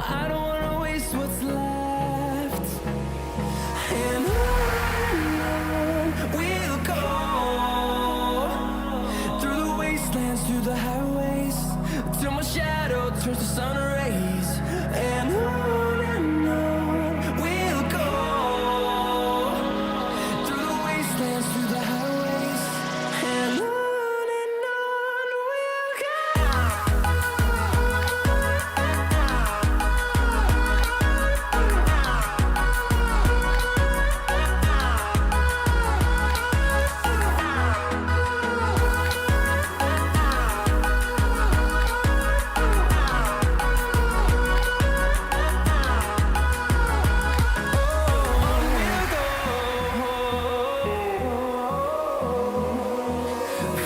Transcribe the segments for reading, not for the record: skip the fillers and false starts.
I don't wanna waste what's left. And on we'll go, through the wastelands, through the highways, till my shadow turns to sun rays. And on we'll go, through the wastelands, through the highways, and on we'll go.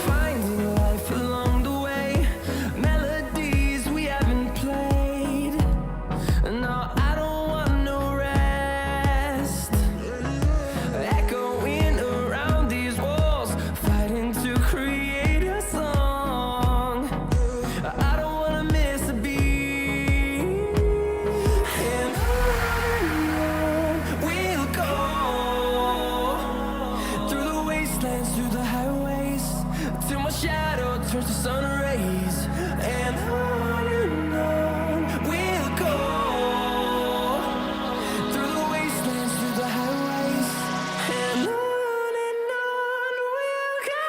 Finding life along the way, melodies we haven't played. No, I don't want no rest. Echoing around these walls, fighting to create a song. I don't wanna miss a beat. And on we'll go, through the wastelands, through the highways, till my shadow turns to sun rays. And on we'll go, through the wastelands, through the highways, and on we'll go.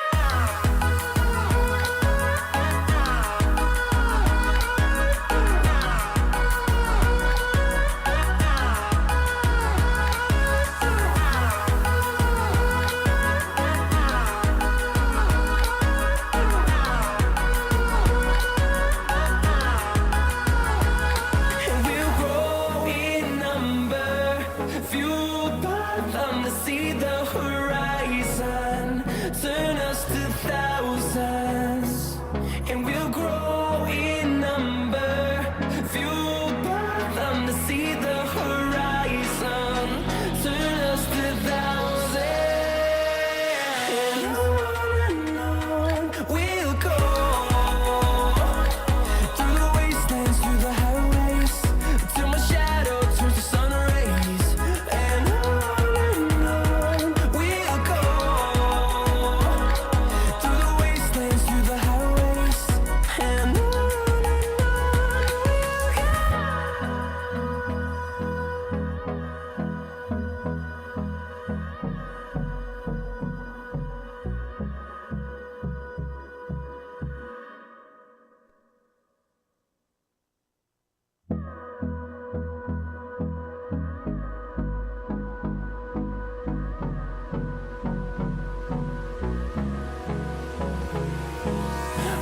And we'll grow in number, fueled by them to see the horizon, turn us to thousands. And we'll grow in number, fueled by them to see the horizon, turn us to thousands. And on we'll go, through the wastelands, through the highways, till my shadow turns to sun rays. And on we'll go, through the wastelands, through the highways, and on we'll go.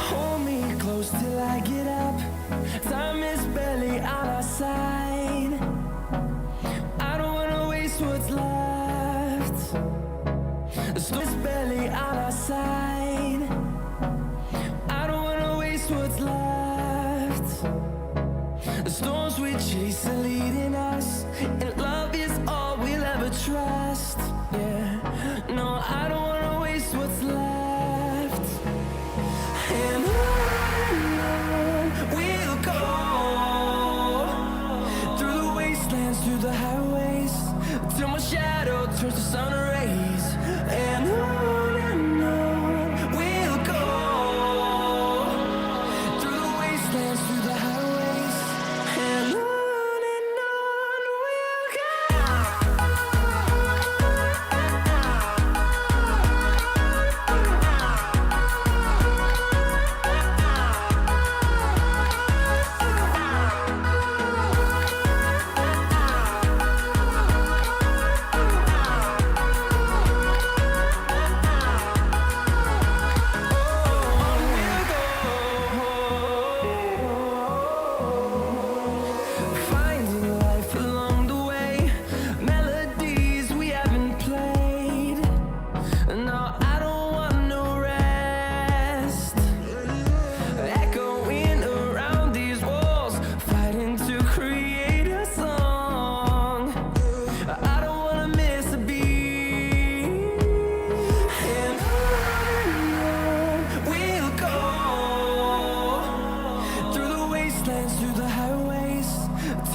Hold me close till I get up. Time is barely on our side. I don't wanna waste what's left. The storm is barely on our side. I don't wanna waste what's left. The storms we chase are leading us, and love is all we'll ever trust. Yeah, no, I don't wanna waste what's left. And on we'll go, through the wastelands, through the highways, till my shadow turns to sun rays. And on we'll go, through the wastelands, through the highways, and on we'll go.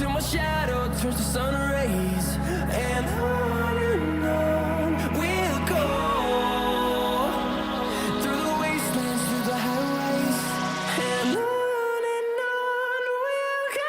till my shadow turns to sun rays, and on we'll go through the wastelands, through the highways, and on we'll go.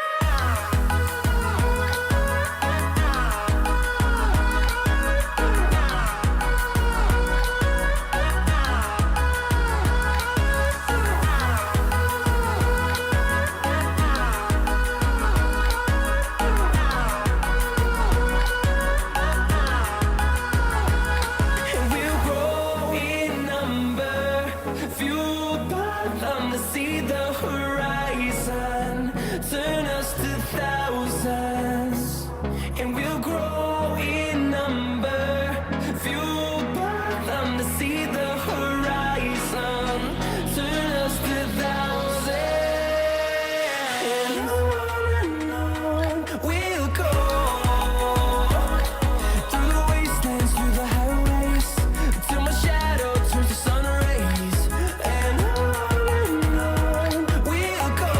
And we'll grow in number, fueled by them to see the horizon, turn us to thousands. And we'll grow in number, fueled by them to see the horizon, turn us to thousands. And on we'll go through the wastelands, through the highways, till my shadow turns to sun rays, and on we'll go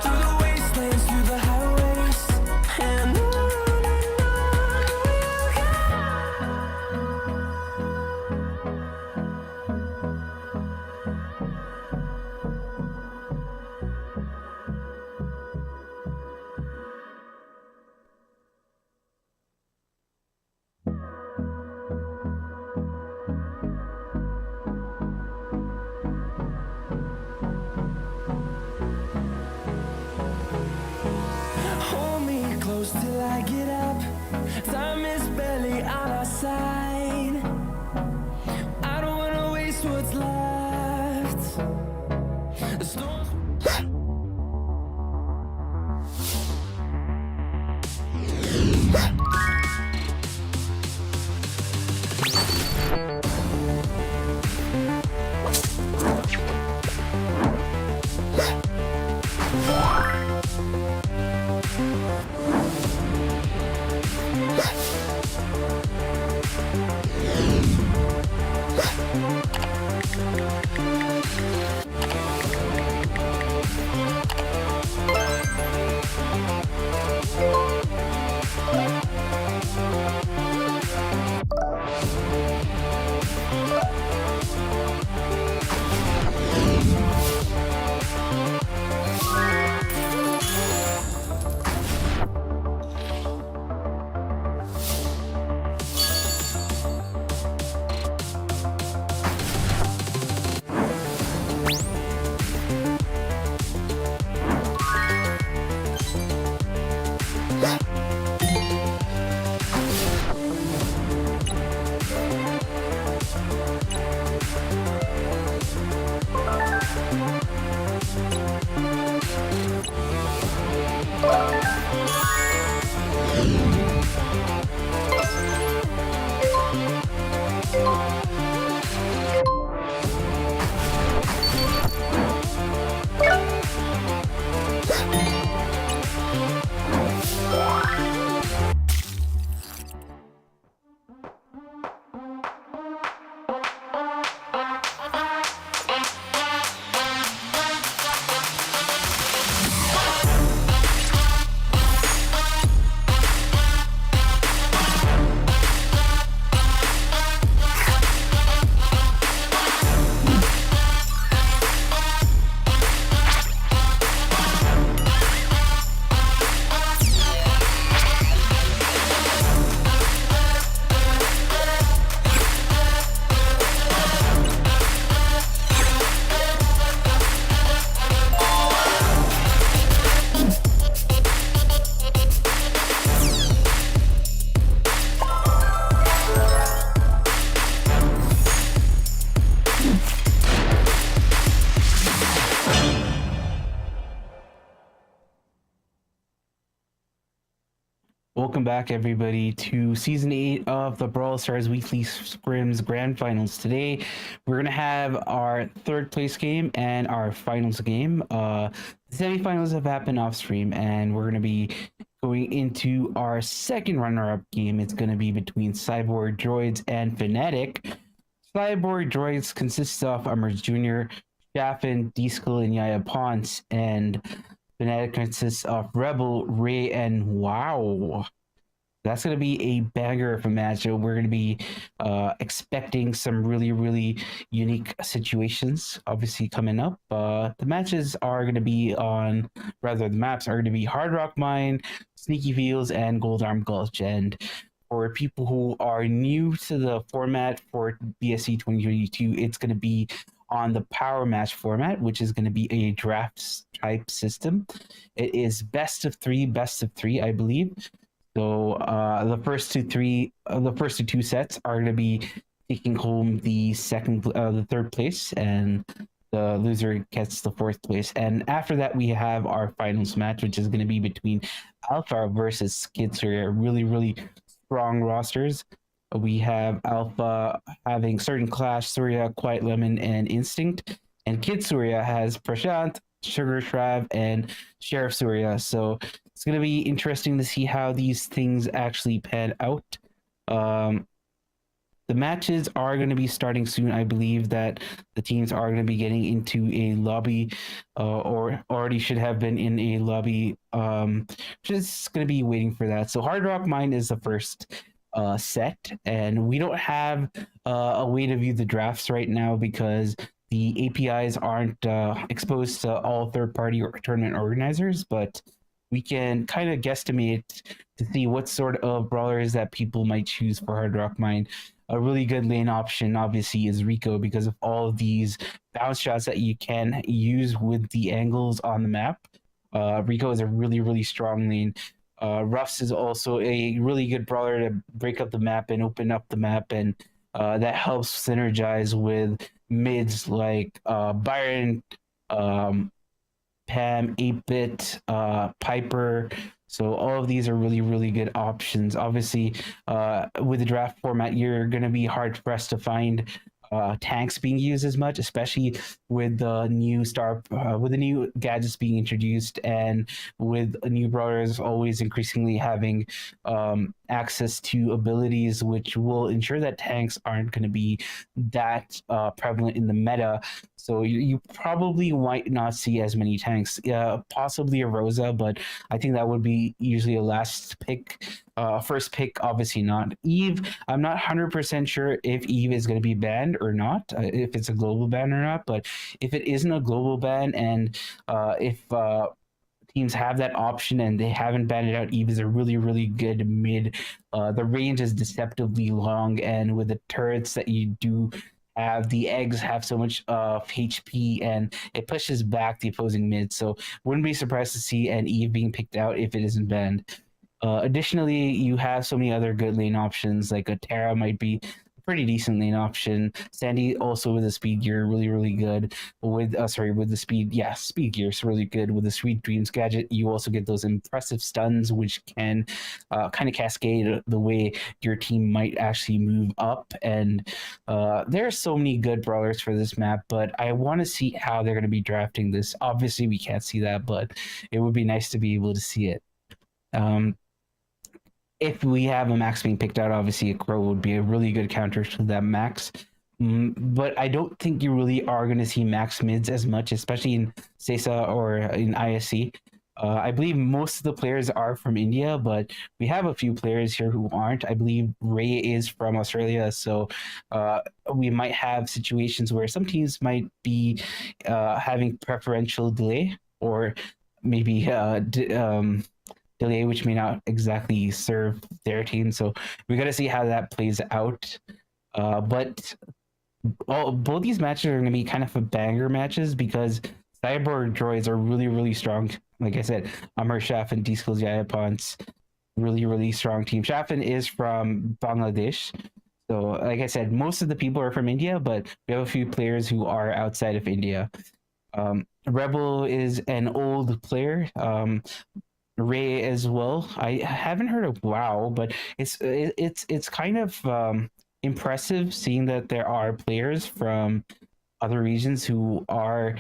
through the wastelands, through the highways, and on we'll hold me close till I get up. Time is barely on our side. I don't wanna waste what's left. The storms. Welcome back, everybody, to Season 8 of the Brawl Stars Weekly Scrims Grand Finals. Today, we're going to have our third place game and our finals game. The semifinals have happened off stream, and we're going to be going into our second runner-up game. It's going to be between Cyborg, Droids, and Fnatic. Cyborg Droids consists of Amar Jr., Trashânt, DSKillzZz, and Yahyaponse, and Fnatic consists of Rebel, Ray, and Waiiw. That's going to be a banger of a match. We're going to be expecting some really unique situations, obviously, coming up. The matches are going to be on, rather, the maps are going to be Hard Rock Mine, Sneaky Fields, and Goldarm Gulch. And for people who are new to the format for BSC 2022, it's going to be on the power match format, which is going to be a draft type system. It is best of three, I believe. So the first two sets are going to be taking home the third place, and the loser gets the fourth place. And after that, we have our finals match, which is going to be between Alpha versus KidSurya. Really strong rosters. We have Alpha having certain Clash, Surya, QuietLemon, and Instînct, and KidSurya has Trashânt, SugarSrav, and Sheriff Surya. So it's going to be interesting to see how these things actually pan out. The matches are going to be starting soon. I believe that the teams are going to be getting into a lobby, or already should have been in a lobby. Just going to be waiting for that. So Hard Rock Mine is the first set, and we don't have a way to view the drafts right now because the APIs aren't exposed to all third-party or tournament organizers, but we can kind of guesstimate to see what sort of brawlers that people might choose for Hard Rock Mine. A really good lane option, obviously, is Rico because of all of these bounce shots that you can use with the angles on the map. Rico is a really strong lane. Ruffs is also a really good brawler to break up the map and open up the map, and that helps synergize with mids like Byron, Pam, 8-Bit, Piper. So all of these are really good options. Obviously, with the draft format, you're going to be hard pressed to find tanks being used as much, especially with the new gadgets being introduced, and with new brawlers always increasingly having access to abilities, which will ensure that tanks aren't going to be that prevalent in the meta. So you probably might not see as many tanks. Possibly a Rosa, but I think that would be usually a last pick. First pick, obviously not. Eve, I'm not 100% sure if Eve is going to be banned or not, if it's a global ban or not. But if it isn't a global ban, and if teams have that option and they haven't banned it out, Eve is a really good mid. The range is deceptively long, and with the turrets that you do have, the eggs have so much HP, and it pushes back the opposing mid. So wouldn't be surprised to see an Eve being picked out if it isn't banned. Additionally, you have so many other good lane options, like a Terra might be a pretty decent lane option. Sandy also with the speed gear, really good. With the speed gear is really good. With the Sweet Dreams gadget, you also get those impressive stuns, which can kind of cascade the way your team might actually move up. And there are so many good brawlers for this map, but I want to see how they're going to be drafting this. Obviously, we can't see that, but it would be nice to be able to see it. If we have a max being picked out, obviously a Crow would be a really good counter to that max. But I don't think you really are going to see max mids as much, especially in CESA or in ISC. I believe most of the players are from India, but we have a few players here who aren't. I believe Ray is from Australia, so we might have situations where some teams might be having preferential delay, or maybe delay, which may not exactly serve their team. So we got to see how that plays out. But both these matches are going to be kind of a banger matches because Cyborg Droids are really strong. Like I said, Amar Jr and DSKillzZz Yahyaponse, really strong team. Shafin is from Bangladesh. So like I said, most of the people are from India, but we have a few players who are outside of India. Rebel is an old player. Ray as well. I haven't heard of Waiiw, but it's kind of impressive seeing that there are players from other regions who are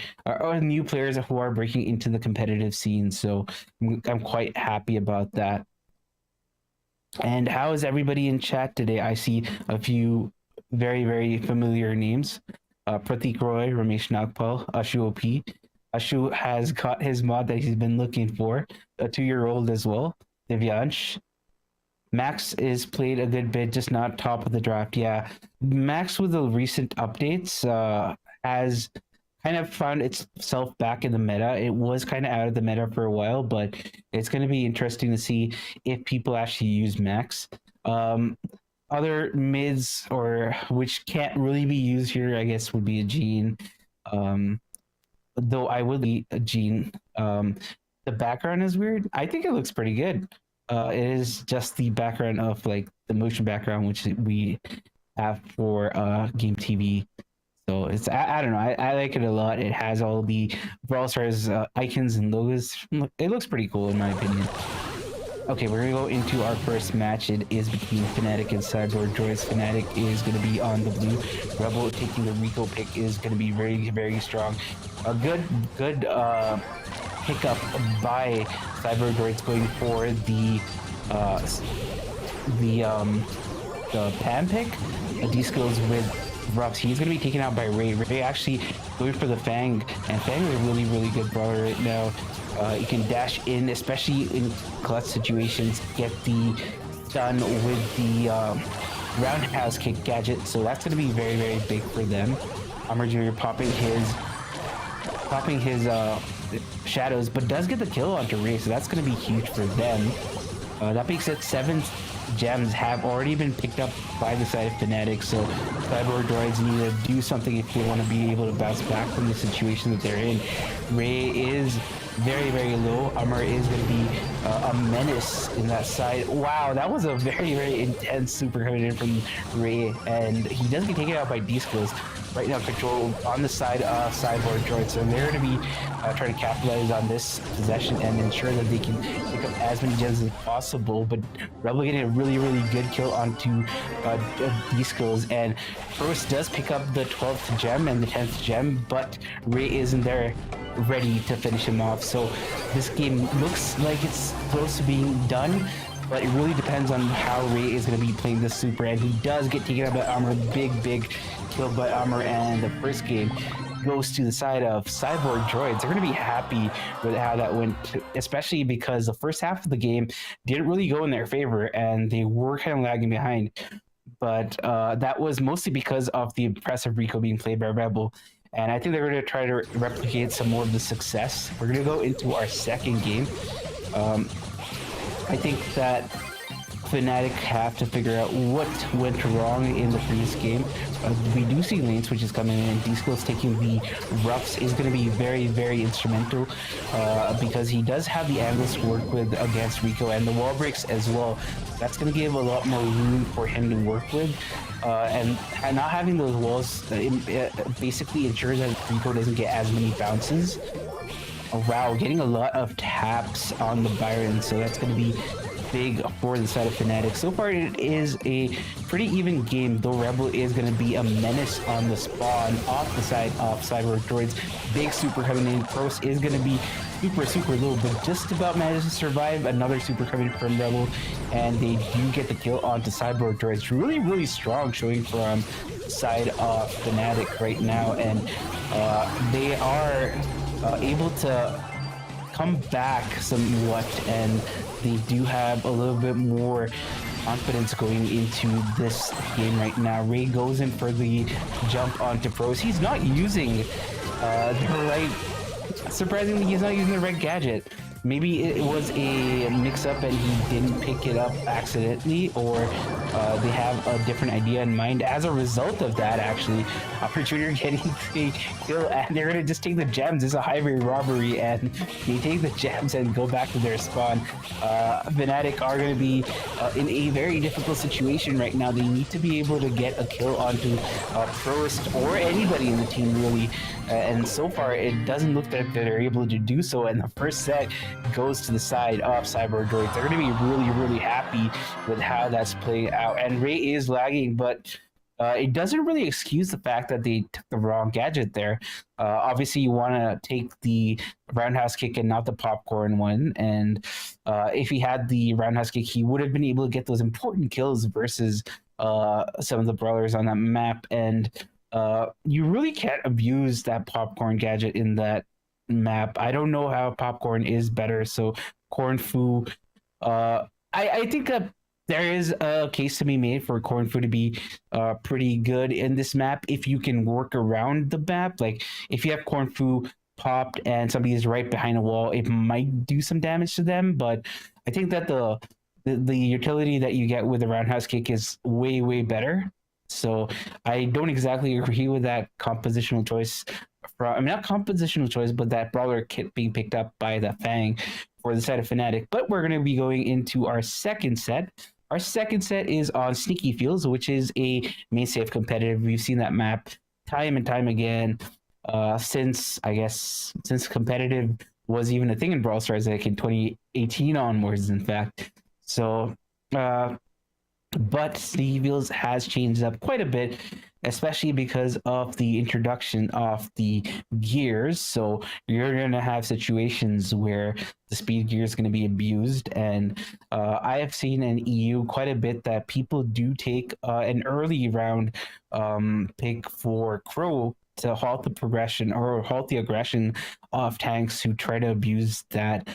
new players who are breaking into the competitive scene. So I'm quite happy about that. And how is everybody in chat today? I see a few very familiar names. Pratik Roy, Ramesh Nagpal, Ashu OP. Ashu has got his mod that he's been looking for, a 2-year-old as well, Divyansh. Max is played a good bit, just not top of the draft. Yeah, Max with the recent updates has kind of found itself back in the meta. It was kind of out of the meta for a while, but it's going to be interesting to see if people actually use Max. Other mids, or which can't really be used here, I guess, would be a Gene. Though I would be a Gene. The background is weird. I think it looks pretty good. It is just the background of like the motion background, which we have for game TV. So it's I don't know. I like it a lot. It has all the Brawl Stars icons and logos. It looks pretty cool in my opinion. Okay, we're gonna go into our first match. It is between Fnatic and Cyborg. Droids. Fnatic is gonna be on the blue. Rebel taking the Rico pick is gonna be very, very strong. A good pickup by Cyborg. Droids going for the Pam pick. DSKillzZz with Ruffs. He's gonna be taken out by Ray. Ray actually going for the Fang, and Fang is a really, really good brawler right now. You can dash in, especially in clutch situations, get the stun with the roundhouse kick gadget. So that's gonna be very, very big for them. Amar Jr. popping his shadows, but does get the kill onto Ray, so that's gonna be huge for them. That being said, 7 gems have already been picked up by the side of Fnatic, so Cyborg Droids need to do something if they want to be able to bounce back from the situation that they're in. Ray is very, very low. Amar is going to be a menace in that side. Wow, that was a very, very intense super coming in from Ray, and he does get taken out by DSKillzZz. Right now, control on the side of Cyborg Droids, so they're going to be trying to capitalize on this possession and ensure that they can pick up as many gems as possible. But Rebel getting a really, really good kill onto DSKillzZz, and Frost does pick up the 12th gem and the 10th gem, but Ray isn't there ready to finish him off. So this game looks like it's close to being done, but it really depends on how Ray is going to be playing this super, and he does get taken out by Amar. Big kill by Amar, and the first game goes to the side of Cyborg Droids. They're going to be happy with how that went, especially because the first half of the game didn't really go in their favor, and they were kind of lagging behind. But that was mostly because of the impressive Rico being played by Rebel. And I think they're going to try to replicate some more of the success. We're going to go into our second game. I think that Fnatic have to figure out what went wrong in the previous game. We do see lane switches coming in, and DSKillzZz taking the Ruffs is going to be very, very instrumental because he does have the angles to work with against Rico and the wall breaks as well. That's going to give a lot more room for him to work with. And not having those walls basically ensures that Rico doesn't get as many bounces. Oh, wow, getting a lot of taps on the Byron, so that's going to be big for the side of Fnatic. So far, it is a pretty even game, though Rebel is going to be a menace on the spawn off the side of Cyborg Droids. Big super coming in. Prost is going to be super low, but just about managed to survive. Another super coming from Rebel, and they do get the kill onto Cyborg Droids. Really strong showing from the side of Fnatic right now, and they are able to come back somewhat, and they do have a little bit more confidence going into this game right now. Ray goes in for the jump onto Pros. He's not using the right, surprisingly, he's not using the right gadget. Maybe it was a mix-up and he didn't pick it up accidentally, or they have a different idea in mind. As a result of that, actually, Amar Jr. getting the kill, and they're gonna just take the gems. It's a highway robbery, and they take the gems and go back to their spawn. Fnatic are gonna be in a very difficult situation right now. They need to be able to get a kill onto Prost or anybody in the team, really. And so far, it doesn't look like they're able to do so. And the first set goes to the side of Cyborg Droids. They're going to be really happy with how that's playing out. And Ray is lagging, but it doesn't really excuse the fact that they took the wrong gadget there. Obviously, you want to take the roundhouse kick and not the popcorn one. And if he had the roundhouse kick, he would have been able to get those important kills versus some of the brawlers on that map. And you really can't abuse that popcorn gadget in that map. I don't know how Popcorn is better. So Corn Fu, I think that there is a case to be made for Corn Fu to be pretty good in this map if you can work around the map. Like if you have Corn Fu popped and somebody is right behind a wall, it might do some damage to them. But I think that the utility that you get with the roundhouse kick is way better. So I don't exactly agree with that compositional choice. I mean, not compositional choice, but that brawler kit being picked up by the Fang for the side of Fnatic. But we're going to be going into our second set. Our second set is on Sneaky Fields, which is a main safe competitive. We've seen that map time and time again since competitive was even a thing in Brawl Stars, like in 2018 onwards, in fact. So, but Sneaky Fields has changed up quite a bit, especially because of the introduction of the gears. So you're going to have situations where the speed gear is going to be abused. And I have seen in EU quite a bit that people do take an early round pick for Crow to halt the progression or halt the aggression of tanks who try to abuse that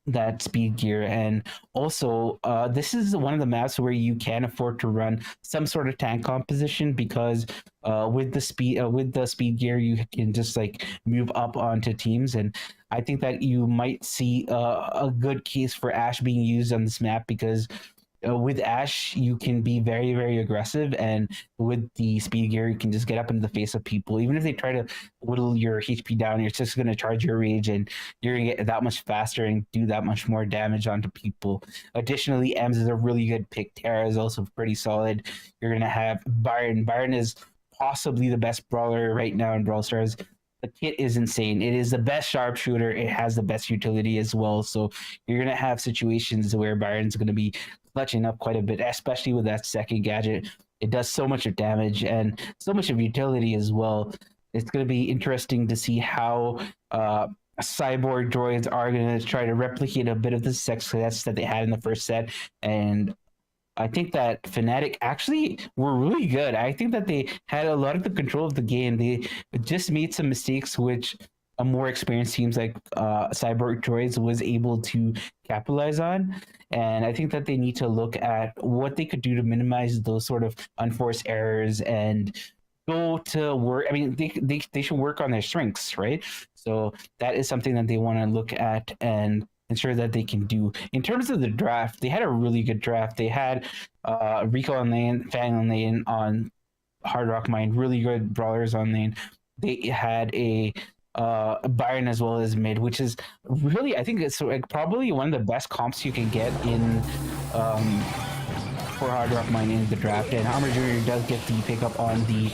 that speed gear. And also this is one of the maps where you can afford to run some sort of tank composition, because with the speed gear you can just like move up onto teams. And I think that you might see a good case for Ashe being used on this map, because with Ashe you can be very aggressive, and with the speed gear you can just get up into the face of people. Even if they try to whittle your HP down, you're just going to charge your rage and you're going to get that much faster and do that much more damage onto people. Additionally, Ems is a really good pick. Terra is also pretty solid. You're going to have Byron is possibly the best brawler right now in Brawl Stars. The kit is insane. It is the best sharpshooter. It has the best utility as well. So you're going to have situations where Byron's going to be clutching up quite a bit, especially with that second gadget. It does so much of damage and so much of utility as well. It's going to be interesting to see how Cyborg droids are going to try to replicate a bit of the success that they had in the first set. And I think that Fnatic actually were really good. I think that they had a lot of the control of the game. They just made some mistakes, which a more experienced teams like Cyborg Droids was able to capitalize on. And I think that they need to look at what they could do to minimize those sort of unforced errors and go to work. I mean, they should work on their strengths, right? So that is something that they want to look at and ensure that they can do. In terms of the draft, they had a really good draft. They had Rico on lane, Fang on lane, on Hard Rock Mine, really good brawlers on lane. They had a Byron as well as mid, which is really, I think it's like probably one of the best comps you can get in for Hard Rock Mine in the draft. And Amar Jr. does get the pickup on the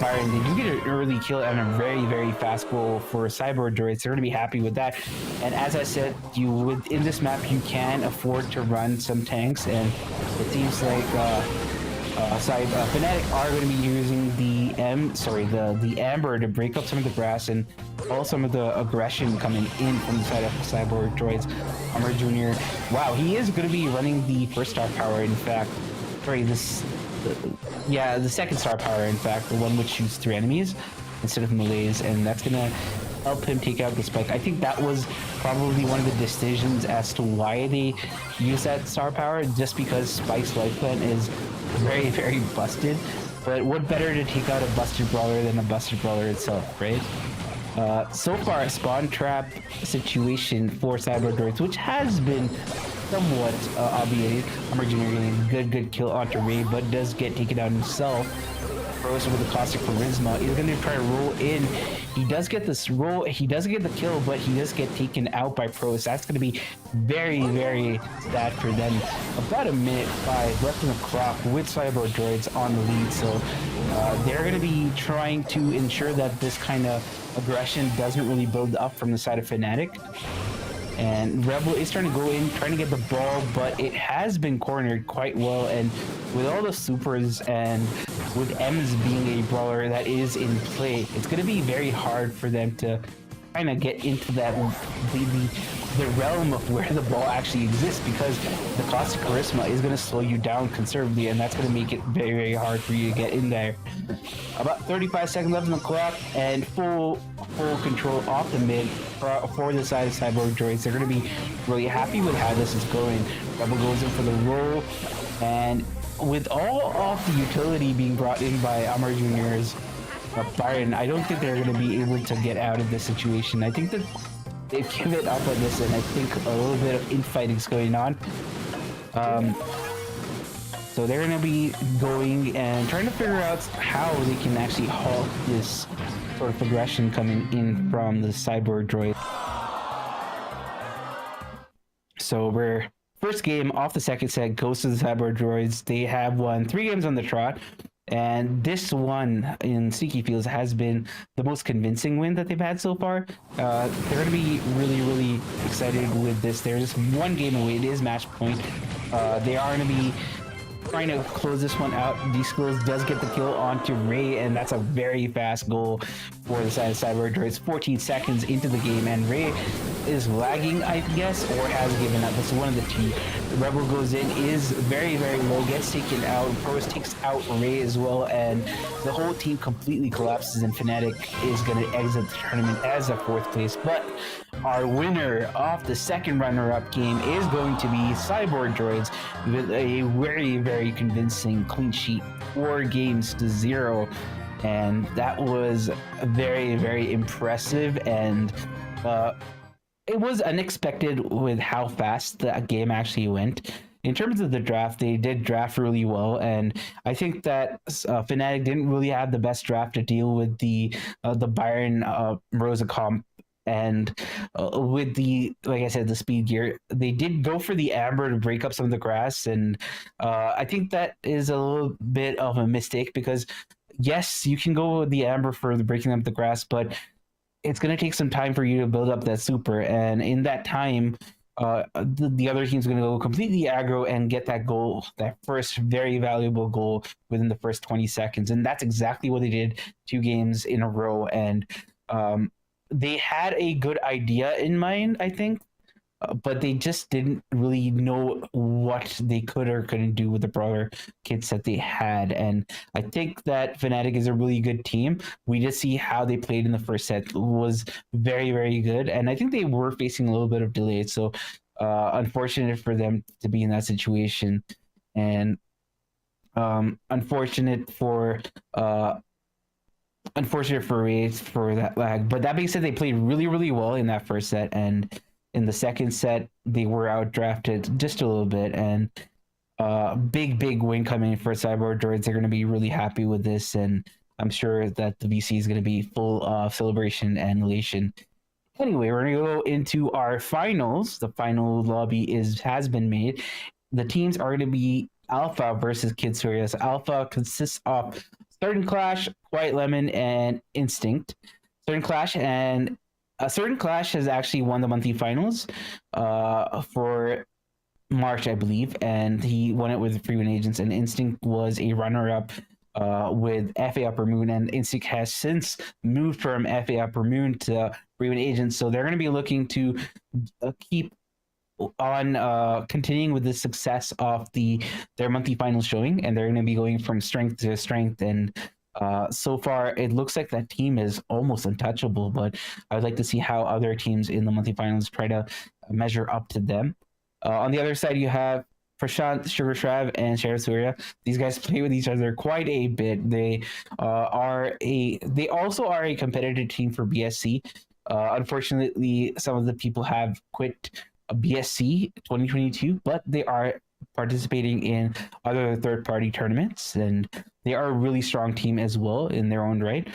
Byron. They do get an early kill and a very fast goal for Cyborg Droids. They're going to be happy with that. And as I said, in this map you can afford to run some tanks, and it seems like Fnatic are going to be using the Amber to break up some of the grass and all some of the aggression coming in from the side of Cyborg Droids. Amar Jr. Wow, he is going to be running the first star power. In fact, the second star power. In fact, the one which shoots 3 enemies instead of melees, and that's going to help him take out the spike. I think that was probably one of the decisions as to why they use that star power, just because Spike's life plan is very busted. But what better to take out a busted brawler than a busted brawler itself, right? So far, a spawn trap situation for Cyborg Droids, which has been somewhat obviated. Amar Jr. getting a good kill onto Ray, but does get taken out himself. Pros with the caustic charisma is going to try to roll in. He does get this roll. He doesn't get the kill, but he does get taken out by Pros. That's going to be very sad for them. About a minute 5 left on the clock with Cyborg Droids on the lead. So they're going to be trying to ensure that this kind of aggression doesn't really build up from the side of Fnatic. And Rebel is trying to go in, trying to get the ball, but it has been cornered quite well. And with all the supers and with Ems being a brawler that is in play, it's going to be very hard for them to kind of get into that the realm of where the ball actually exists, because the cost of charisma is going to slow you down considerably, and that's going to make it very, very hard for you to get in there. About 35 seconds left on the clock, and full control off the mid for the side of Cyborg Droids. They're going to be really happy with how this is going. Rebel goes in for the roll, and with all of the utility being brought in by Amar Jr.'s Byron, I don't think they're going to be able to get out of this situation. I think that they've given up on this, and I think a little bit of infighting is going on. So they're going to be going and trying to figure out how they can actually halt this sort of progression coming in from the Cyborg Droid. So we're first game off the second set goes to the Cyborg Droids. They have won 3 games on the trot, and this one in Sneaky Fields has been the most convincing win that they've had so far. They're going to be really, really excited with this. They're just 1 game away. It is match point. They are going to be trying to close this one out. DSKillzZz does get the kill onto Ray, and that's a very fast goal for the side of Cyborg Droids. 14 seconds into the game, and Ray is lagging, I guess, or has given up. It's one of the two. Rebel goes in, is very, very low, gets taken out. Pros takes out Ray as well, and the whole team completely collapses, and Fnatic is going to exit the tournament as a 4th place. But our winner of the second runner-up game is going to be Cyborg Droids with a very, very convincing clean sheet, 4 games to 0. And that was very, very impressive, and it was unexpected with how fast the game actually went. In terms of the draft, they did draft really well, and I think that Fnatic didn't really have the best draft to deal with the Byron Rosa comp. And with the, like I said, the speed gear, they did go for the Amber to break up some of the grass, and I think that is a little bit of a mistake, because yes, you can go with the Amber for the breaking up the grass, but it's going to take some time for you to build up that super, and in that time, the other team's going to go completely aggro and get that goal, that first very valuable goal within the first 20 seconds, and that's exactly what they did 2 games in a row. And they had a good idea in mind, I think, but they just didn't really know what they could or couldn't do with the brawler kits that they had. And I think that Fnatic is a really good team. We just see how they played in the first set was very, very good, and I think they were facing a little bit of delay, so unfortunate for them to be in that situation, and unfortunate for Ray for that lag. But that being said, they played really, really well in that first set, and in the second set they were out drafted just a little bit, and big win coming for Cyborg Droids. They're going to be really happy with this, and I'm sure that the VC is going to be full of celebration and elation. Anyway, we're going to go into our finals. The final lobby has been made. The teams are going to be Alpha versus KidSurya. So Alpha consists of Certain Clash, QuietLemon, and Instînct. Certain Clash has actually won the monthly finals for March, I believe, and he won it with Free Win Agents. And Instînct was a runner-up with FA Upper Moon, and Instînct has since moved from FA Upper Moon to Free Win Agents. So they're going to be looking to keep on continuing with the success of their monthly finals showing, and they're going to be going from strength to strength. And so far it looks like that team is almost untouchable, but I would like to see how other teams in the monthly finals try to measure up to them. On the other side, you have Trashânt, SugarSrav, and Surya. These guys play with each other quite a bit. They also are a competitive team for BSC. Unfortunately, some of the people have quit BSC 2022, but they are participating in other third-party tournaments, and they are a really strong team as well in their own right.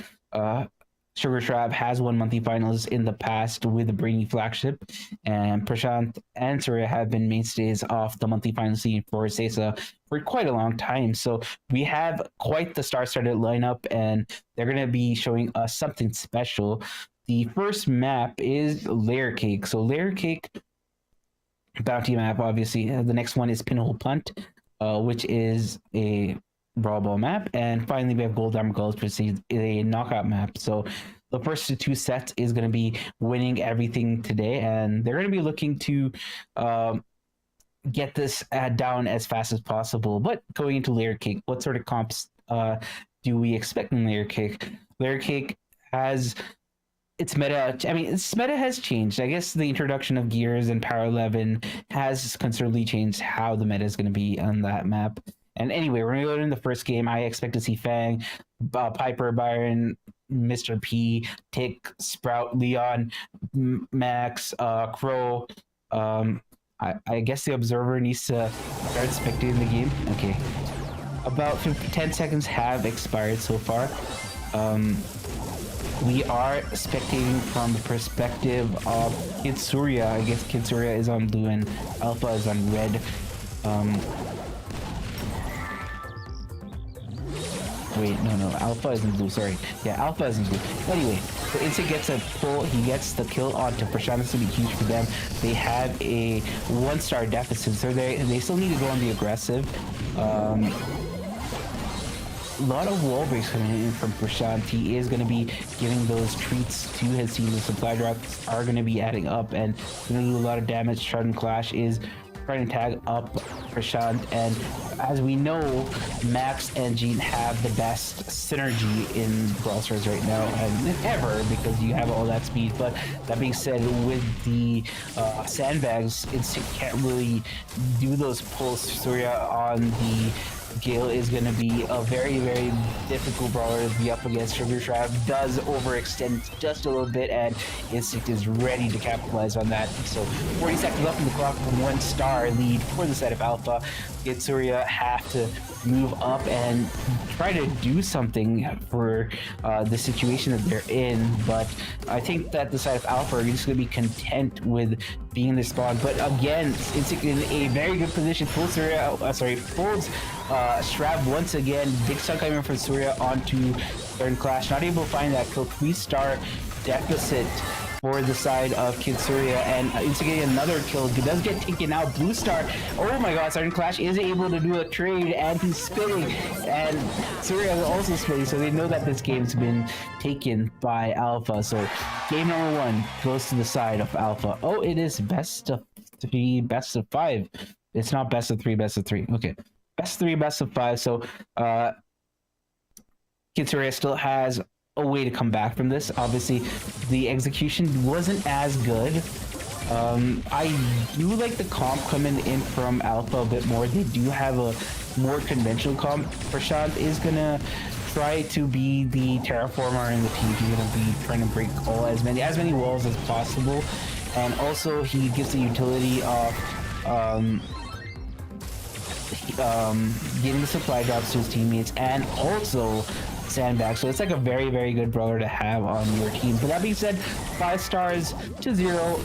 SugarSrav has won monthly finals in the past with the Brainy flagship, and Trashânt and Surya have been mainstays of the monthly final scene for SESA for quite a long time. So we have quite the star-studded lineup, and they're going to be showing us something special. The first map is Layer Cake. So Layer Cake bounty map, obviously. The next one is Pinhole Punt, which is a Brawl Ball map, and finally we have Goldarm Gulch, which is a knockout map. So the first two sets is going to be winning everything today, and they're going to be looking to get this down as fast as possible. But going into layer cake, what sort of comps do we expect in layer cake? Layer cake has its meta. I mean, its meta has changed. I guess the introduction of gears and power 11 has considerably changed how the meta is going to be on that map. And anyway, we're going to go in the first game. I expect to see Fang, Piper, Byron, Mr. P, Tick, Sprout, Leon, Max, Crow. I guess the observer needs to start spectating the game. Okay. About 10 seconds have expired so far. We are spectating from the perspective of KidSurya. I guess KidSurya is on blue and Alpha is on red. Wait, no, Alpha is in blue, sorry. Yeah, Alpha is in blue. Anyway, so Instînct gets a pull, he gets the kill onto Trashânt. This will be huge for them. They have a 1-star deficit, so they still need to go on the aggressive. A lot of wall breaks coming in from Trashânt. He is going to be giving those treats to his team. The supply drops are going to be adding up and going to do a lot of damage. Trashânt Clash is trying to tag up Trashânt, and as we know, Max and Jean have the best synergy in Brawl Stars right now and ever, because you have all that speed. But that being said, with the sandbags, Instînct can't really do those pulls. Surya on the Gale is going to be a very, very difficult brawler to be up against. SugarSrav does overextend just a little bit, and Instînct is ready to capitalize on that. So 40 seconds left in the clock, 1-star lead for the side of Alpha. KidSurya have to move up and try to do something for the situation that they're in, but I think that the side of Alpha are just going to be content with being in the spawn. But again, Instînct in a very good position. Pulls Shrav once again. Big stun coming from Surya onto third Clash. Not able to find that kill. 3-star deficit for the side of KidSurya, and Instînct getting another kill. He does get taken out. Blue Star, oh my god, Sergeant Clash is able to do a trade, and he's spinning, and Surya is also spinning, so they know that this game's been taken by Alpha. So game number 1 goes to the side of Alpha. Oh, it is best of 3, best of 5. It's not best of 3, best of 3. Okay, best 3, best of 5. So KidSurya still has a way to come back from this. Obviously, the execution wasn't as good. I do like the comp coming in from Alpha a bit more. They do have a more conventional comp. Trashânt is gonna try to be the terraformer in the team. He's gonna be trying to break as many walls as possible, and also he gives the utility of getting the supply drops to his teammates, and also sandbag. So it's like a very, very good brawler to have on your team. But that being said, 5 stars to 0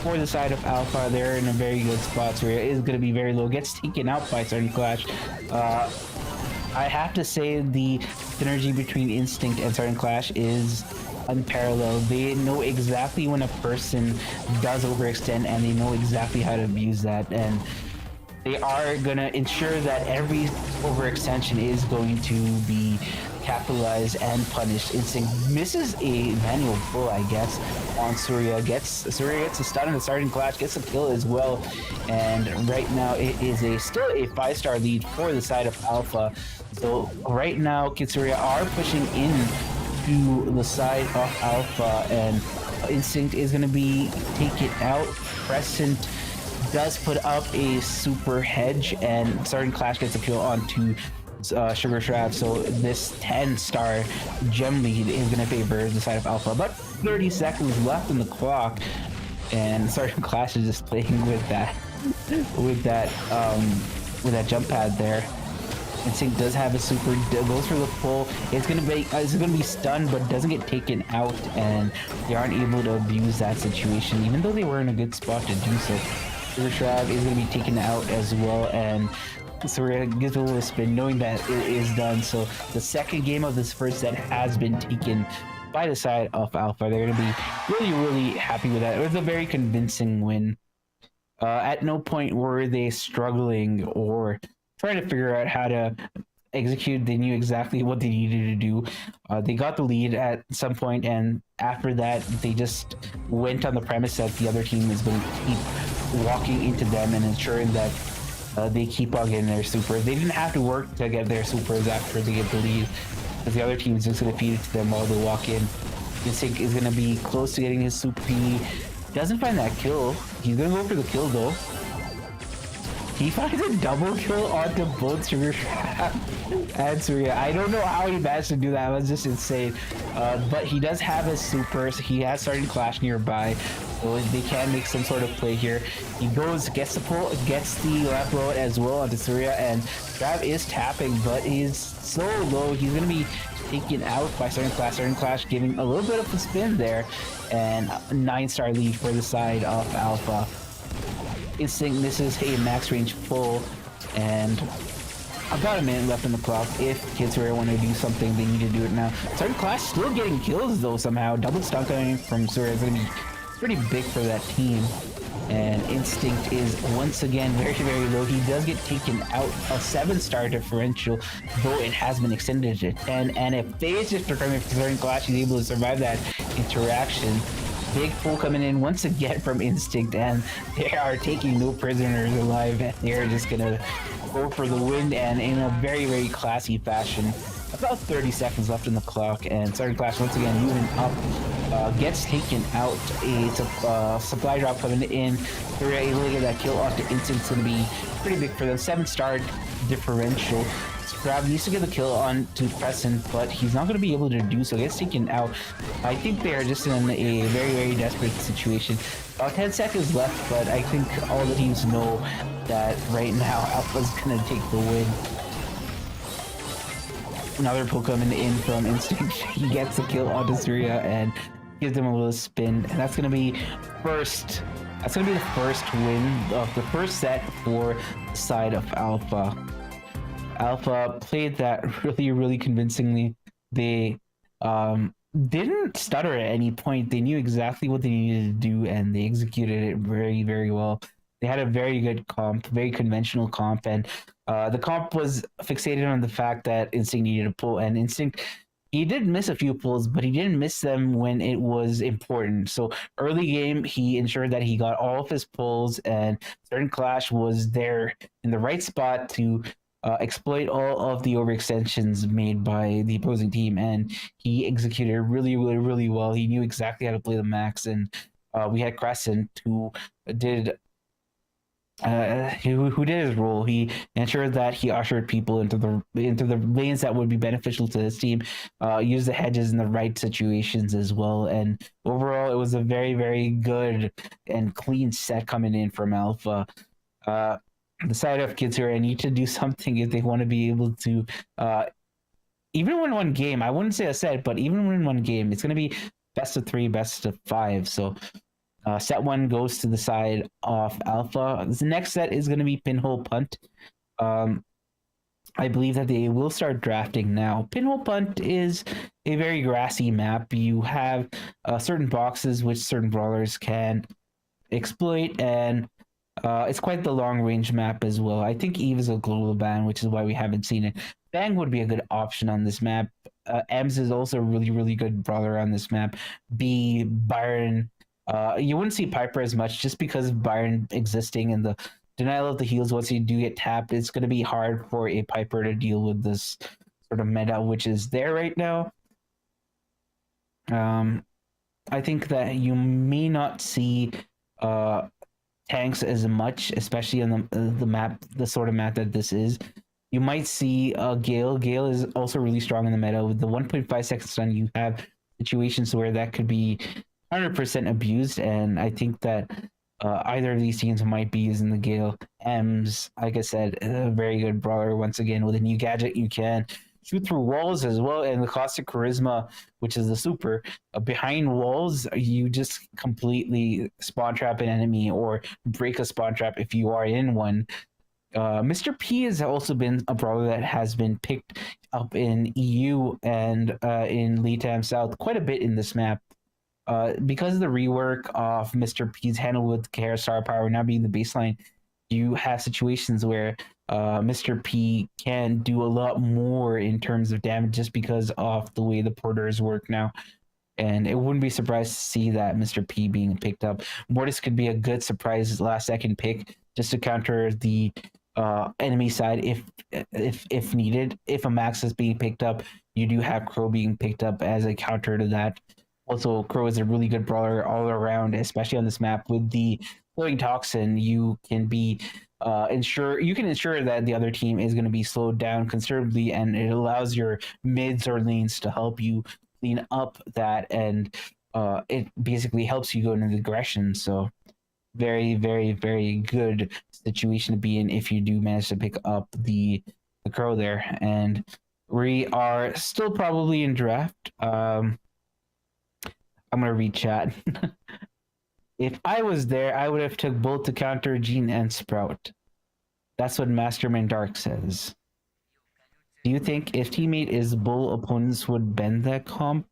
for the side of Alpha. They're in a very good spot. Surya is going to be very low. Gets taken out by Sergeant Clash. I have to say the synergy between Instînct and Sergeant Clash is unparalleled. They know exactly when a person does overextend, and they know exactly how to abuse that, and they are going to ensure that every overextension is going to be capitalized and punished. Instînct misses a manual pull, I guess, on Surya. Surya gets a stun on the Sergeant Clash, gets a kill as well, and right now it is still a 5-star lead for the side of Alpha. So right now KidSurya are pushing in to the side of Alpha, and Instînct is going to be taken out. Crescent does put up a super hedge, and Sergeant Clash gets a kill onto SugarSrav. So this 10-star gem lead is going to favor the side of Alpha. About 30 seconds left in the clock, and Sergeant Clash is just playing with that jump pad there. Instînct does have a super, goes for the pull. It's gonna be stunned, but doesn't get taken out, and they aren't able to abuse that situation, even though they were in a good spot to do so. SugarSrav is going to be taken out as well, and Surya gives a little spin knowing that it is done. So the second game of this first set has been taken by the side of Alpha. They're going to be really, really happy with that. It was a very convincing win. At no point were they struggling or trying to figure out how to executed. They knew exactly what they needed to do. They got the lead at some point, and after that, they just went on the premise that the other team is going to keep walking into them and ensuring that they keep on getting their super. They didn't have to work to get their supers after they get the lead, because the other team is just going to feed it to them while they walk in. Instînct is going to be close to getting his super. He doesn't find that kill. He's going to go for the kill though. He finds a double kill onto both SugarSrav and Surya. I don't know how he managed to do that. It was just insane. But he does have his supers. He has starting Clash nearby, so they can make some sort of play here. He goes, gets the pull, gets the left row as well onto Surya, and Strav is tapping, but he's so low. He's going to be taken out by starting Clash, giving a little bit of a spin there, and a 9-star lead for the side of Alpha. Instînct misses a max range pull, and about a minute left on the clock. If KidSurya want to do something, they need to do it now. Starting Clash still getting kills though somehow. Double stun coming from Surya is going to be pretty big for that team. And Instînct is once again very, very low. He does get taken out. A 7-star differential, though it has been extended to 10. And if phase shifter coming from starting Clash, he's able to survive that interaction. Big pull coming in once again from Instînct, and they are taking no prisoners alive. They're just gonna go for the win, and in a very, very classy fashion. About 30 seconds left on the clock, and starting Clash once again moving up, gets taken out. It's a supply drop coming in. They're able to get that kill off to Instînct's gonna be pretty big for them. 7-star differential. SugarSrav needs to get the kill on to Trashânt, but he's not going to be able to do so. Gets taken out. I think they are just in a very, very desperate situation. About 10 seconds left, but I think all the teams know that right now Alpha's going to take the win. Another pull coming in from Instînct. He gets the kill onto Surya and gives them a little spin, and that's going to be first. That's going to be the first win of the first set for the side of Alpha. Alpha played that really, really convincingly. They didn't stutter at any point. They knew exactly what they needed to do, and they executed it very, very well. They had a very good comp, very conventional comp, and the comp was fixated on the fact that Instînct needed a pull, and Instînct, he did miss a few pulls, but he didn't miss them when it was important. So early game, he ensured that he got all of his pulls, and certain Clash was there in the right spot to exploit all of the overextensions made by the opposing team, and he executed really, really, really well. He knew exactly how to play the max, and we had Trashânt who did his role. He ensured that he ushered people into the lanes that would be beneficial to his team, used the hedges in the right situations as well, and overall it was a very, very good and clean set coming in from Alpha. The side of KidSurya need to do something if they want to be able to even win one game. I wouldn't say a set, but even win one game, it's going to be best of 3, best of 5. So set 1 goes to the side of Alpha. The next set is going to be Pinhole Punt. I believe that they will start drafting now. Pinhole Punt is a very grassy map. You have certain boxes which certain brawlers can exploit, and it's quite the long range map as well. I think Eve is a global ban, which is why we haven't seen it. Bang would be a good option on this map. Ems is also a really, really good brawler on this map. B, Byron. You wouldn't see Piper as much just because of Byron existing and the denial of the heals. Once you do get tapped, it's going to be hard for a Piper to deal with this sort of meta, which is there right now. I think that you may not see tanks as much, especially on the map, the sort of map that this is. You might see Gale. Gale is also really strong in the meta. With the 1.5 second stun, you have situations where that could be 100% abused, and I think that either of these teams might be using the Gale. Ems, like I said, a very good brawler. Once again, with a new gadget, you can shoot through walls as well, and the Caustic Charisma, which is the super. Behind walls, you just completely spawn trap an enemy or break a spawn trap if you are in one. Mr. P has also been a brawler that has been picked up in EU and in LATAM South quite a bit in this map. Because of the rework of Mr. P's handle with care star power now being the baseline, you have situations where Mr. P can do a lot more in terms of damage just because of the way the porters work now. And it wouldn't be surprised to see that Mr. P being picked up. Mortis could be a good surprise last second pick just to counter the enemy side if needed. If a Max is being picked up, you do have Crow being picked up as a counter to that. Also, Crow is a really good brawler all around, especially on this map with the flowing toxin. You can be ensure that the other team is going to be slowed down considerably, and it allows your mids or lanes to help you clean up that, and it basically helps you go into the aggression. So very, very, very good situation to be in if you do manage to pick up the Crow there. And we are still probably in draft. I'm gonna read chat. If I was there, I would have took both to counter Jean and Sprout. That's what Masterman Dark says. Do you think if teammate is Bull, opponents would bend that comp?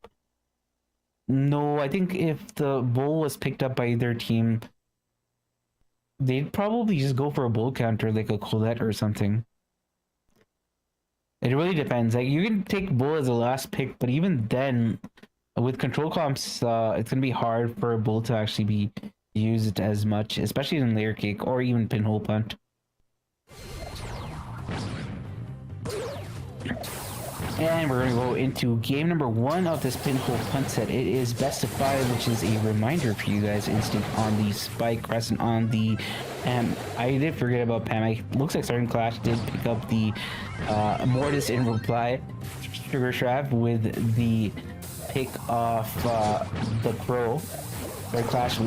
No, I think if the Bull was picked up by either team, they'd probably just go for a Bull counter like a Colette or something. It really depends. Like, you can take Bull as a last pick, but even then, with control comps, it's gonna be hard for a Bull to actually be used as much, especially in layer cake or even pinhole punt. And we're gonna go into game number 1 of this pinhole punt set. It is best of 5, which is a reminder for you guys. Instînct on the Spike, Crescent on the Pam. I did forget about Pam. It looks like Starting Clash did pick up the Mortis in reply. SugarSrav with the pick off the Crow. Starting Clash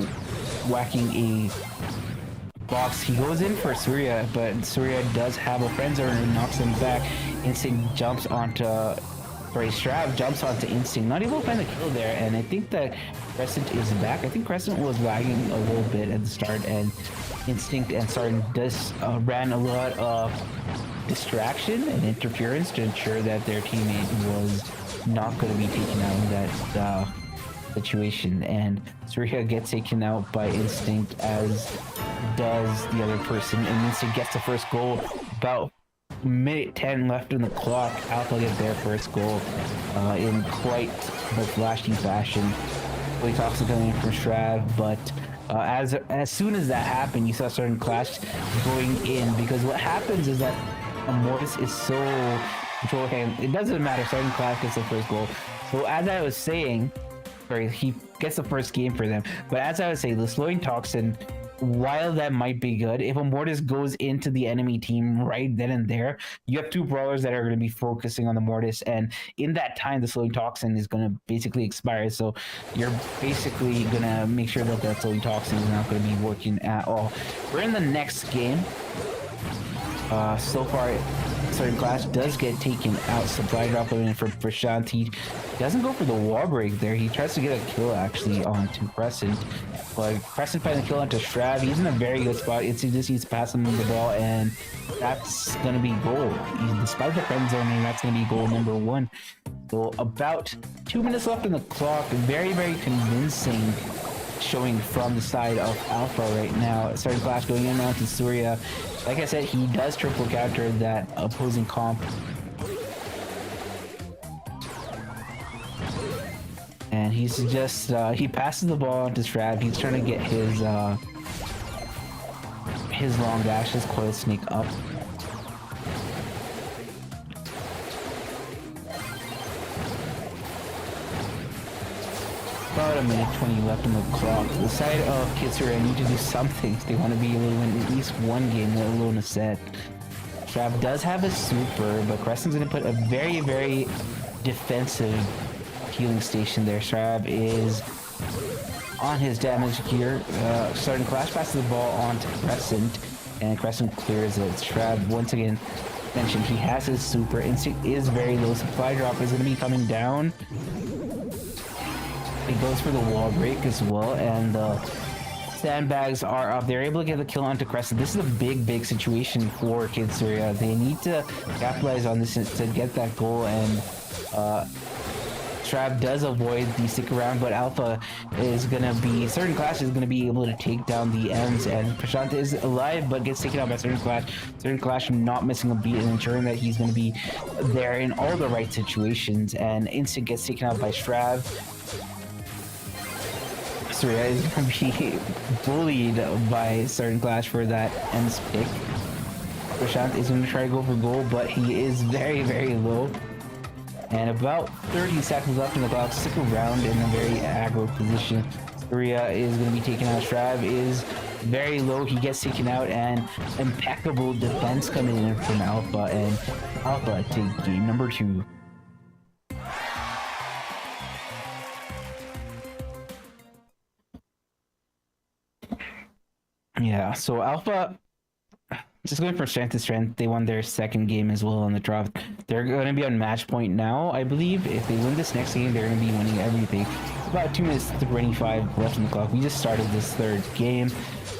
whacking a box. He goes in for Surya, but Surya does have a friend zone and knocks him back. Instînct jumps onto, Strav jumps onto Instînct, not able to find the kill there, and I think that Crescent is back. I think Crescent was lagging a little bit at the start, and Instînct and Sartin ran a lot of distraction and interference to ensure that their teammate was not going to be taken out in that situation, and Surya gets taken out by Instînct, as does the other person, and Instînct gets the first goal. About minute 10 left in the clock. Alpha get their first goal in quite the flashy fashion. Really toxic coming in from Shrav, but as soon as that happened, you saw Starting Clash going in, because what happens is that Mortis is so control hand. It doesn't matter. Starting Clash gets the first goal. So as I was saying, he gets the first game for them. But as I was saying, the slowing toxin, while that might be good, if a Mortis goes into the enemy team right then and there, you have two brawlers that are going to be focusing on the Mortis, and in that time, the slowing toxin is going to basically expire. So you're basically going to make sure that that slowing toxin is not going to be working at all. We're in the next game. So far, Starting Clash does get taken out. Supply drop in for Trashânt. He doesn't go for the wall break there. He tries to get a kill actually onto Crescent, but Crescent finds a kill onto Shrav. He's in a very good spot. It's just he's passing him the ball, and that's gonna be goal. Despite the friend zone, that's gonna be goal number 1. So about 2 minutes left on the clock. Very, very convincing showing from the side of Alpha right now. Starting Clash going in now to Surya. Like I said, he does triple counter that opposing comp. And he's just, he passes the ball to Strav. He's trying to get his long dash, his coil snake up. About a minute 20 left on the clock. The side of KidSurya need to do something. They want to be able to win at least one game, let alone a set. Trav does have a super, but Crescent's going to put a very, very defensive healing station there. Trav is on his damage gear. Starting Clash passes the ball on to Crescent, and Crescent clears it. Trav, once again, mentioned he has his super. Instînct is very low. Supply drop is going to be coming down. It goes for the wall break as well, and the sandbags are up. They're able to get the kill onto Crescent. This is a big, big situation for KidSurya. They need to capitalize on this to get that goal and SugarSrav does avoid the stick around, but Alpha is gonna be, Certain Clash is gonna be able to take down the M's, and Trashânt is alive but gets taken out by Certain Clash. Certain Clash not missing a beat and ensuring that he's gonna be there in all the right situations, and Instînct gets taken out by Shrav. Surya is gonna be bullied by Certain Clash for that M's pick. Trashânt is going to try to go for gold, but he is very, very low. And about 30 seconds left in the clock. Stick around in a very aggro position. Surya is going to be taken out. Shrav is very low. He gets taken out, and impeccable defense coming in from Alpha. And Alpha take game number 2. Yeah, so Alpha, just going from strength to strength, they won their second game as well on the draw. They're going to be on match point now, I believe. If they win this next game, they're going to be winning everything. About 2 minutes to 25 left in the clock. We just started this third game.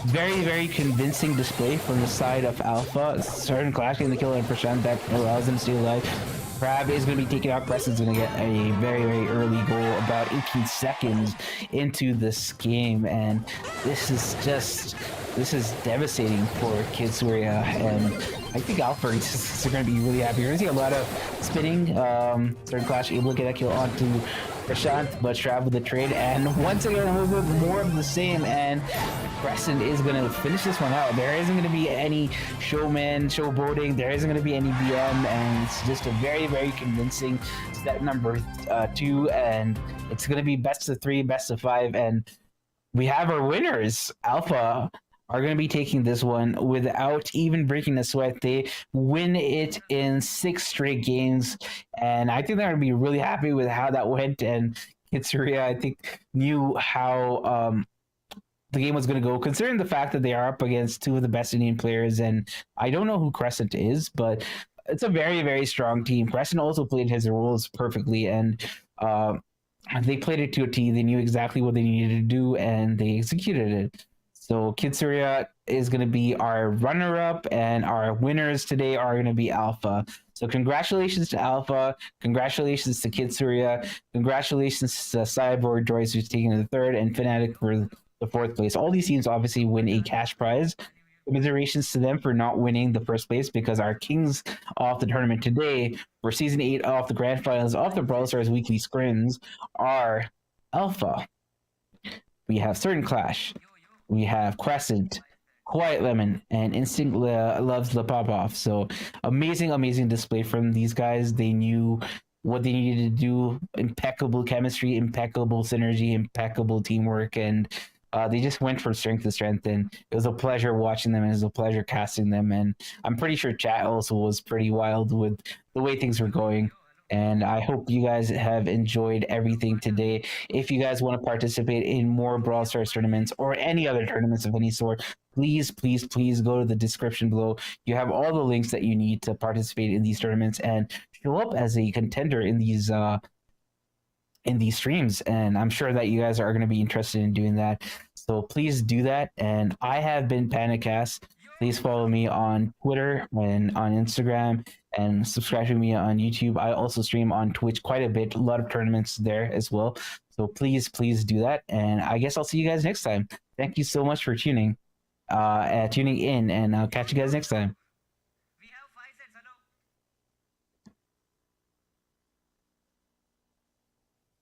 Very, very convincing display from the side of Alpha. Certain Clash getting the kill on Trashânt that allows them to stay alive. Crab is going to be taken out. Preston's going to get a very, very early goal about 18 seconds into this game, and this is devastating for KidSurya, and I think Alpha is going to be really happy. You're going to see a lot of spinning. Certain Clash able to get a kill onto Trashânt, but Shrav with the trade, and once again a little bit more of the same, and Preston is going to finish this one out. There isn't going to be any showboating, there isn't going to be any BM, and it's just a very, very convincing set number 2, and it's going to be best of 3, best of 5, and we have our winners. Alpha are going to be taking this one without even breaking a sweat. They win it in 6 straight games, and I think they're going to be really happy with how that went. And KidSurya, I think, knew how the game was going to go, considering the fact that they are up against 2 of the best Indian players, and I don't know who Crescent is, but it's a very, very strong team. Crescent also played his roles perfectly, and they played it to a T. They knew exactly what they needed to do, and they executed it. So KidSurya is going to be our runner-up, and our winners today are going to be Alpha. So congratulations to Alpha, congratulations to KidSurya, congratulations to Cyborg, Droids, who's taking the 3rd, and Fnatic for the 4th place. All these teams obviously win a cash prize. Commiserations to them for not winning the 1st place, because our kings of the tournament today for Season 8 of the Grand Finals of the Brawl Stars Weekly Scrims are Alpha. We have Certain Clash. We have Crescent, QuietLemon, and Instînct loves the pop-off. So amazing, amazing display from these guys. They knew what they needed to do. Impeccable chemistry, impeccable synergy, impeccable teamwork, and they just went from strength to strength, and it was a pleasure watching them, and it was a pleasure casting them, and I'm pretty sure chat also was pretty wild with the way things were going. And I hope you guys have enjoyed everything today. If you guys want to participate in more Brawl Stars tournaments or any other tournaments of any sort, please, please, please go to the description below. You have all the links that you need to participate in these tournaments and show up as a contender in these streams. And I'm sure that you guys are going to be interested in doing that. So please do that. And I have been Panicast. Please follow me on Twitter and on Instagram, and subscribe to me on YouTube. I also stream on Twitch quite a bit, a lot of tournaments there as well. So please, please do that. And I guess I'll see you guys next time. Thank you so much for tuning in, and I'll catch you guys next time.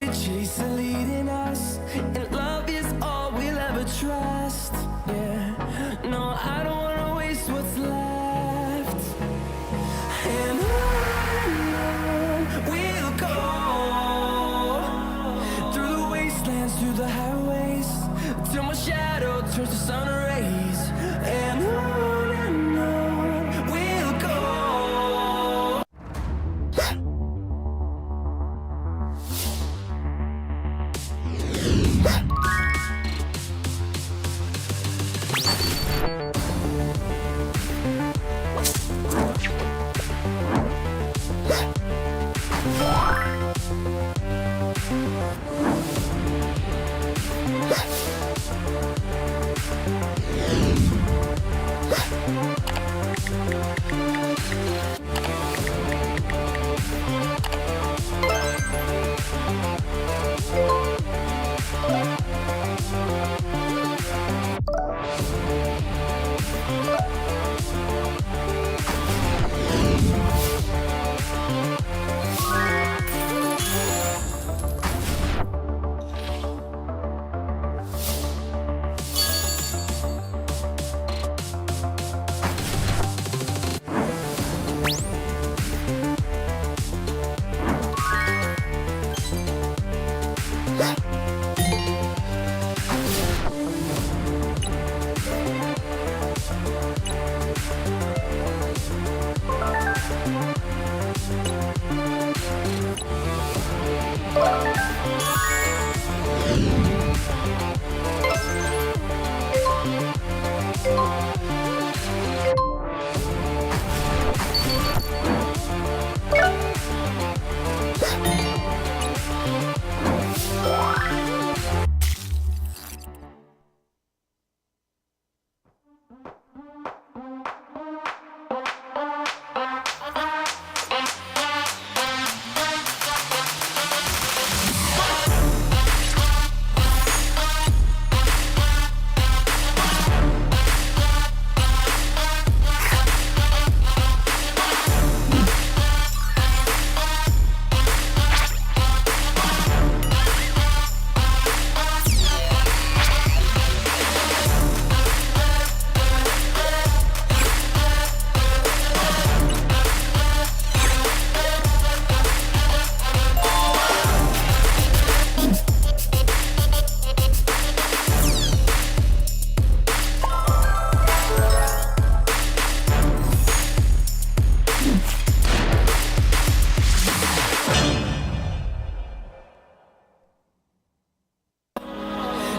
Chase the leading us, and love is all we'll ever trust. Yeah, no, I don't wanna waste what's left. And on we'll go through the wastelands, through the highways, till my shadow turns to sun rays. And on we'll go.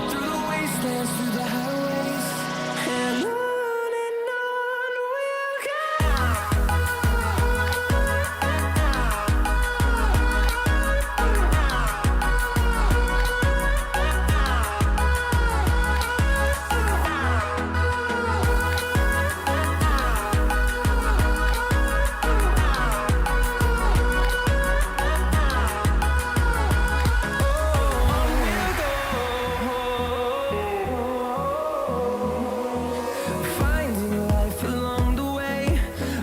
Through the wastelands, through the highways, and on we'll finding life along the way,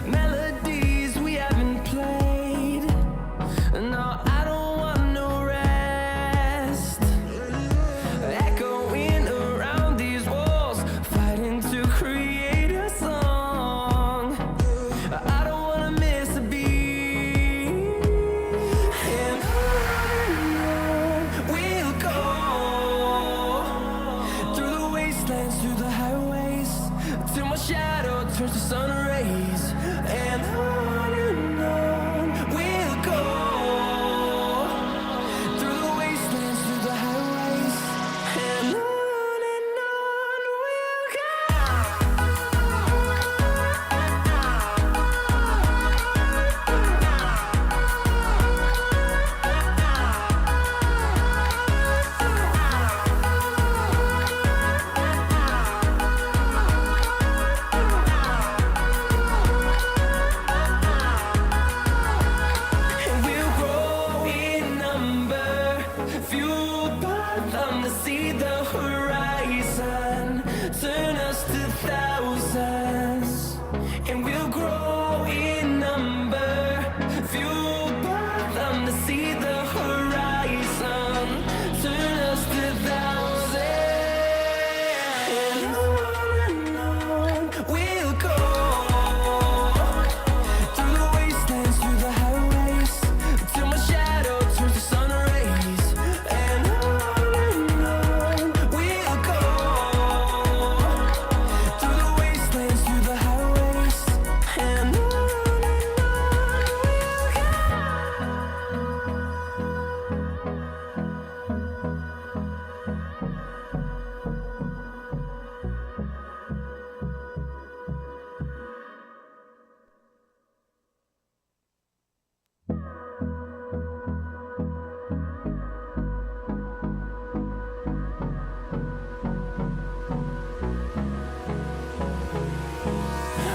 melodies we haven't played. No, I don't want no rest. Echoing around these walls, fighting to create a song. I don't wanna miss a beat. And on we'll go through the wastelands, through the highways, till my shadow turns to sun rays. And on we'll go through the wastelands, through the highways, and on we'll And we'll grow in number, fueled by them to see the horizon, turn us to thousands. And we'll grow in number, fueled by them to see the horizon, turn us to thousands. And on we'll go through the wastelands, through the highways, till my shadow turns to sun rays. And on we'll go through the wastelands, through the highways, and on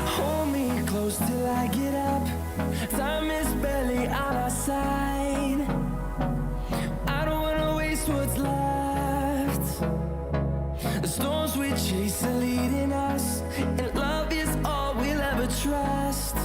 hold me close till I get up. Time is barely on our side. I don't wanna waste what's left. The storms we chase are leading us, and love is all we'll ever trust.